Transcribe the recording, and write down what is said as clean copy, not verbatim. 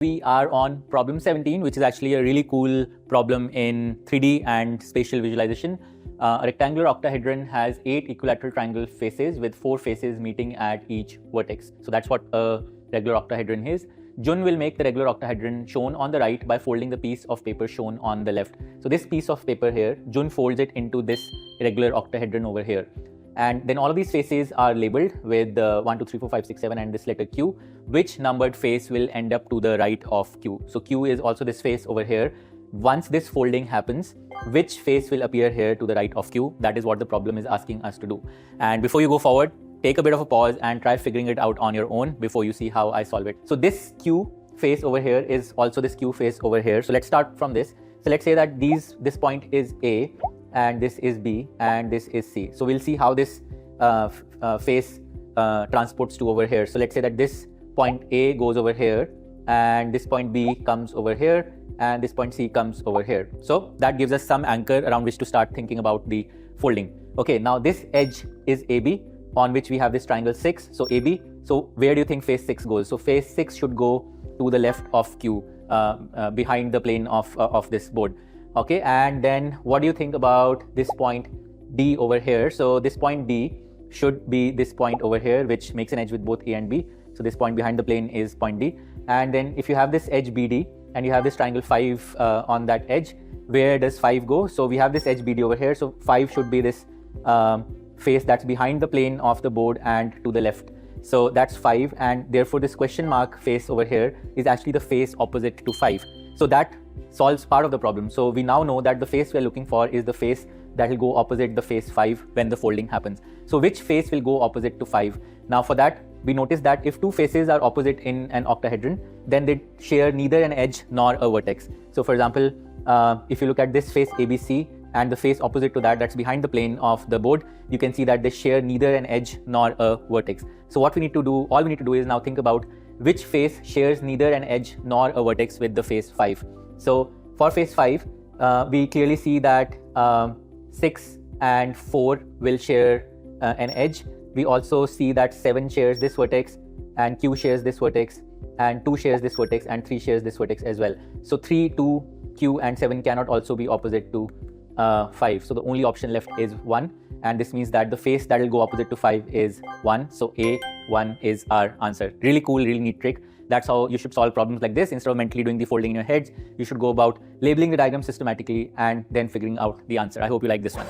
We are on problem 17, which is actually a really cool problem in 3D and spatial visualization. A rectangular octahedron has 8 equilateral triangle faces with 4 faces meeting at each vertex. So that's what a regular octahedron is. Jun will make the regular octahedron shown on the right by folding the piece of paper shown on the left. So this piece of paper here, Jun folds it into this regular octahedron over here. And then all of these faces are labeled with 1, 2, 3, 4, 5, 6, 7 and this letter Q. Which numbered face will end up to the right of Q? So Q is also this face over here. Once this folding happens, which face will appear here to the right of Q? That is what the problem is asking us to do. And before you go forward, take a bit of a pause and try figuring it out on your own before you see how I solve it. So this Q face over here is also this Q face over here. So let's start from this. So let's say that this point is A, and this is B, and this is C. So we'll see how this face transports to over here. So let's say that this point A goes over here, and this point B comes over here, and this point C comes over here. So that gives us some anchor around which to start thinking about the folding. Okay, now this edge is AB, on which we have this triangle 6. So AB, so where do you think face 6 goes? So face 6 should go to the left of Q, behind the plane of this board. Okay, and then what do you think about this point D over here? So this point D should be this point over here, which makes an edge with both A and B. So this point behind the plane is point D. And then if you have this edge BD and you have this triangle 5 on that edge, where does 5 go? So we have this edge BD over here. So 5 should be this face that's behind the plane of the board and to the left. So that's 5, and therefore this question mark face over here is actually the face opposite to 5. So that solves part of the problem. So we now know that the face we're looking for is the face that will go opposite the face 5 when the folding happens. So which face will go opposite to 5? Now for that, we notice that if two faces are opposite in an octahedron, then they share neither an edge nor a vertex. So for example, if you look at this face ABC and the face opposite to that, that's behind the plane of the board, you can see that they share neither an edge nor a vertex. So what we need to do, all we need to do is now think about which face shares neither an edge nor a vertex with the face 5. So for face 5, we clearly see that 6 and 4 will share an edge. We also see that 7 shares this vertex, and Q shares this vertex, and 2 shares this vertex, and 3 shares this vertex as well. So 3, 2, Q and 7 cannot also be opposite to 5. So the only option left is 1, and this means that the face that will go opposite to 5 is 1. So A1 is our answer. Really cool, really neat trick. That's how you should solve problems like this. Instead of mentally doing the folding in your heads, you should go about labeling the diagram systematically and then figuring out the answer. I hope you like this one.